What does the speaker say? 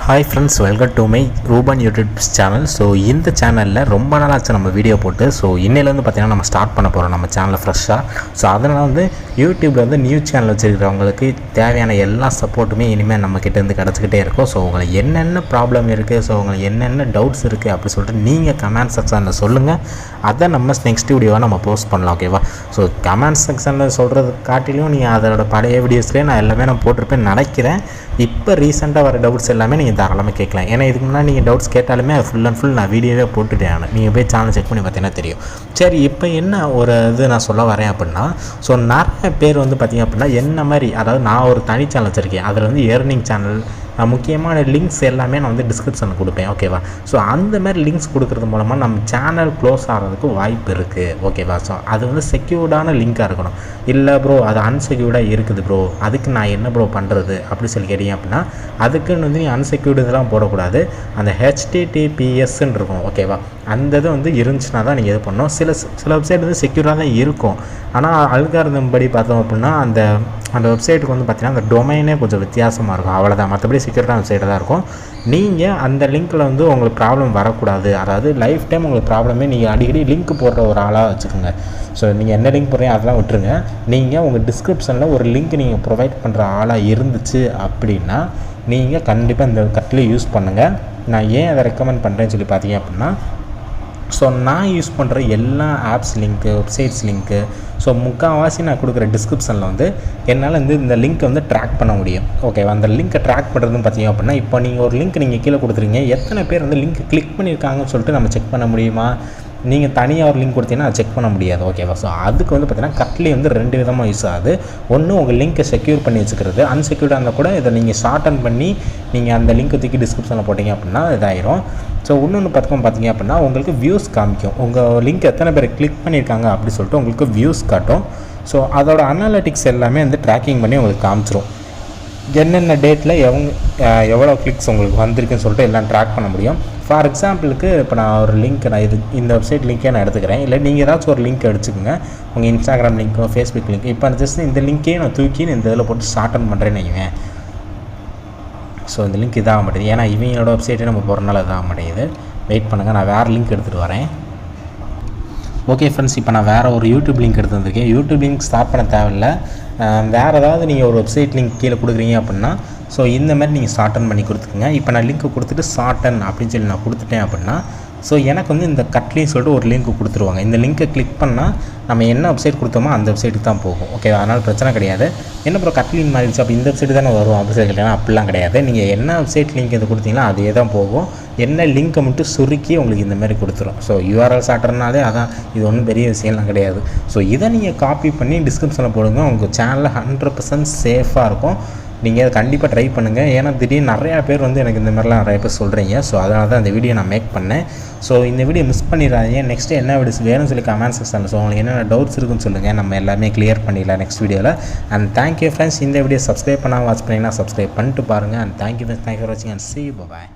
Hi friends, welcome to my Ruban YouTube channel. So இந்த சேனலில் ரொம்ப நாளாச்சு நம்ம வீடியோ போட்டு. ஸோ இன்னிலேருந்து பார்த்திங்கன்னா நம்ம ஸ்டார்ட் பண்ண போகிறோம் நம்ம சேனலில் ஃப்ரெஷ்ஷாக. ஸோ அதனால் வந்து யூடியூப்பில் வந்து நியூஸ் சேனல் வச்சுருக்கிறவங்களுக்கு தேவையான எல்லா சப்போர்ட்டுமே இனிமேல் நம்மக்கிட்டேருந்து கிடச்சிக்கிட்டே இருக்கும். ஸோ உங்களுக்கு என்னென்ன ப்ராப்ளம் இருக்குது, ஸோ உங்களுக்கு என்னென்ன டவுட்ஸ் இருக்குது அப்படி சொல்லிட்டு நீங்கள் கமெண்ட் செக்ஷனில் சொல்லுங்கள். அதை நம்ம நெக்ஸ்ட் வீடியோவாக நம்ம போஸ்ட் பண்ணலாம், ஓகேவா? ஸோ கமெண்ட் செக்ஷனில் சொல்கிறது காட்டிலையும் நீங்கள் அதோட பழைய வீடியோஸ்லேயே நான் எல்லாமே நான் போட்டிருப்பேன்னு நினைக்கிறேன். இப்போ ரீசெண்டாக வர டவுட்ஸ் எல்லாமே நீங்கள் தாராளமாக கேட்கலாம். ஏன்னா இதுக்கு முன்னாடி நீங்கள் டவுட்ஸ் கேட்டாலுமே ஃபுல் அண்ட் ஃபுல் நான் வீடியோவே போட்டுட்டேன். நீங்கள் போய் சேனல் செக் பண்ணி பார்த்தீங்கன்னா தெரியும். சரி, இப்போ என்ன ஒரு இது நான் சொல்ல வரேன் அப்படின்னா, ஸோ நிறைய பேர் வந்து பார்த்திங்க அப்படின்னா என்ன மாதிரி, அதாவது நான் ஒரு தனி சேனல் வச்சுருக்கேன். அதில் வந்து ஏர்னிங் சேனல் முக்கியமான லிங்க்ஸ் எல்லாமே நான் வந்து டிஸ்கிரிப்ஷனில் கொடுப்பேன், ஓகேவா? ஸோ அந்த மாதிரி லிங்க்ஸ் கொடுக்குறது மூலமாக நம்ம சேனல் க்ளோஸ் ஆகிறதுக்கு வாய்ப்பு இருக்குது, ஓகேவா? ஸோ அது வந்து செக்யூர்டான லிங்காக இருக்கணும். இல்லை ப்ரோ அது அன்செக்யூர்டாக இருக்குது ப்ரோ, அதுக்கு நான் என்ன ப்ரோ பண்ணுறது அப்படி சொல்லி கேட்டீங்க அப்படின்னா, அதுக்குன்னு வந்து நீ அன்செக்யூர்டு இதெல்லாம் போடக்கூடாது. அந்த HTTPSன்னு இருக்கும், ஓகேவா? அந்த இது வந்து இருந்துச்சுன்னா தான் நீங்கள் இது பண்ணணும். சில வெப்சைட் வந்து செக்யூராக தான் இருக்கும். ஆனால் அல்காரிதம் படி பார்த்தோம் அப்படின்னா அந்த வெப்சைட்டுக்கு வந்து பார்த்திங்கன்னா அந்த டொமைனே கொஞ்சம் வித்தியாசமாக இருக்கும், அவ்வளோதான். மற்றபடி செக்யூரிட்டான வெப்சைட்டாக தான் இருக்கும். நீங்கள் அந்த லிங்க்கில் வந்து உங்களுக்கு ப்ராப்ளம் வரக்கூடாது. அதாவது லைஃப் டைம் உங்களுக்கு ப்ராப்ளமே, நீங்கள் அடிக்கடி லிங்க் போடுற ஒரு ஆளாக வச்சுக்கோங்க. ஸோ நீங்கள் என்ன லிங்க் போடுறீங்க அதெல்லாம் விட்டுருங்க. நீங்கள் உங்கள் டிஸ்கிரிப்ஷனில் ஒரு லிங்க் நீங்கள் ப்ரொவைட் பண்ணுற ஆளாக இருந்துச்சு அப்படின்னா நீங்கள் கண்டிப்பாக இந்த கட்டில் யூஸ் பண்ணுங்கள். நான் ஏன் அதை ரெக்கமெண்ட் பண்ணுறேன்னு சொல்லி பார்த்தீங்க அப்படின்னா, ஸோ நான் யூஸ் பண்ணுற எல்லா apps link, websites link, so முக்கால்வாசி நான் கொடுக்குற டிஸ்கிரிப்ஷனில் வந்து என்னால் வந்து இந்த லிங்க்கை வந்து ட்ராக் பண்ண முடியும், ஓகேவா? அந்த லிங்க்கை ட்ராக் பண்ணுறதுன்னு பார்த்தீங்க அப்படின்னா, இப்போ நீங்கள் ஒரு லிங்க் நீங்கள் கீழே கொடுத்துருங்க, எத்தனை பேர் வந்து லிங்க் கிளிக் பண்ணியிருக்காங்கன்னு சொல்லிட்டு நம்ம செக் பண்ண முடியுமா? நீங்கள் தனியாக ஒரு லிங்க் கொடுத்தீங்கன்னா அதை செக் பண்ண முடியாது, ஓகேவா? ஸோ அதுக்கு வந்து பார்த்திங்கன்னா கட்லி வந்து 2 விதமாக யூஸ் ஆகுது. ஒன்று, உங்கள் லிங்க்கை செக்யூர் பண்ணி வச்சுக்கிறது. அன்செக்யூர்டாக இருந்தால் கூட இதை நீங்கள் ஷார்டன் பண்ணி நீங்கள் அந்த லிங்க்கை தூக்கி டிஸ்கிரிப்ஷனில் போட்டிங்க அப்படின்னா இதாயிரும். ஸோ இன்னொன்று பார்த்தீங்க அப்படின்னா உங்களுக்கு வியூஸ் காமிக்கும். உங்கள் லிங்க் எத்தனை பேர் கிளிக் பண்ணியிருக்காங்க அப்படி சொல்லிட்டு உங்களுக்கு வியூஸ் காட்டும். ஸோ அதோட அனாலிட்டிக்ஸ் எல்லாமே வந்து ட்ராக்கிங் பண்ணி உங்களுக்கு காமிச்சிரும். என்னென்ன டேட்டில் எவ்வளோ கிளிக்ஸ் உங்களுக்கு வந்திருக்குன்னு சொல்லிட்டு எல்லாம் ட்ராக் பண்ண முடியும். ஃபார் எக்ஸாம்பிளுக்கு இப்போ நான் ஒரு லிங்க் இந்த வெப்சைட் லிங்க்கே நான் எடுத்துக்கிறேன். இல்லை நீங்கள் ஏதாச்சும் ஒரு லிங்க் எடுத்துக்கோங்க, உங்கள் இன்ஸ்டாகிராம் லிங்க்கோ ஃபேஸ்புக் லிங்க். இப்போ ஜஸ்ட் இந்த லிங்க்கே நான் தூக்கி இந்த இதில் போட்டு ஷார்டன் பண்ணுறேன்னு வைவேன். ஸோ இந்த லிங்க் இதாக மாட்டேங்குது, ஏன்னா இவங்களோட வெப்சைட்டே நம்ம போகிறனால இதாக மாட்டேங்குது. வெயிட் பண்ணுங்கள், நான் வேறு லிங்க் எடுத்துகிட்டு வரேன். ஓகே ஃப்ரெண்ட்ஸ், இப்போ நான் வேறு ஒரு யூடியூப் லிங்க் எடுத்து வந்திருக்கேன். யூடியூப் லிங்க் ஸ்டார்ட் பண்ண தேவையில்லை. வேறு ஏதாவது நீங்கள் ஒரு வெப்சைட் லிங்க் கீழே கொடுக்குறீங்க அப்படின்னா, ஸோ இந்த மாதிரி நீங்கள் ஷார்டன் பண்ணி கொடுத்துக்குங்க. இப்போ நான் லிங்க்கு கொடுத்துட்டு ஷார்டன் அப்படின்னு சொல்லி நான் கொடுத்துட்டேன் அப்படின்னா, ஸோ எனக்கு வந்து இந்த கட்லின்னு சொல்லிட்டு ஒரு லிங்க் கொடுத்துருவாங்க. இந்த லிங்க்கை கிளிக் பண்ணால் நம்ம என்ன வெப்சைட் கொடுத்தோமோ அந்த வெப்சைட்டுக்கு தான் போகும், ஓகே? அதனால் பிரச்சனை கிடையாது. என்ன அப்புறம் கட்லின் மாறிடுச்சு, அப்போ இந்த வெப்சைட்டு தானே வரும் அப்படி சொல்லி கேட்டேன்னா அப்படிலாம் கிடையாது. நீங்கள் என்ன வெப்சைட் லிங்க் இது கொடுத்தீங்கன்னா அதே தான் போகும். என்ன லிங்க்கை மட்டும் சுருக்கி உங்களுக்கு இந்த மாதிரி கொடுத்துரும். ஸோ URL ஷார்ட்டர்னாலே அதான், இது ஒன்றும் பெரிய விஷயம்லாம் கிடையாது. ஸோ இதை நீங்கள் காப்பி பண்ணி டிஸ்கிரிப்ஷனில் போடுங்க. உங்கள் சேனலில் 100% சேஃபாக இருக்கும். நீங்கள் அதை கண்டிப்பாக ட்ரை பண்ணுங்கள். ஏன்னா திடீர்னு நிறையா பேர் வந்து எனக்கு இந்த மாதிரிலாம் நிறைய பேர் சொல்கிறீங்க. ஸோ அதனால தான் இந்த வீடியோ நான் மேக் பண்ணேன். ஸோ இந்த வீடியோ மிஸ் பண்ணிடாதீங்க. நெக்ஸ்ட்டு என்ன வீடியோஸ் வேணும்னு சொல்லி கமெண்ட் செக்ஷனில் ஸோ உங்களுக்கு என்னென்ன டவுட்ஸ் இருக்குன்னு சொல்லுங்கள். நம்ம எல்லாமே கிளியர் பண்ணிடலாம் நெக்ஸ்ட் வீடியோவில். And thank you friends. இந்த வீடியோ சப்ஸ்கிரைப் பண்ணால் வாட்ச் பண்ணிங்கன்னா சப்ஸ்கிரைப் பண்ணிட்டு பாருங்கள். அண்ட் தேங்க்யூ ஃபார் வாட்சிங் அண்ட் see you, bye.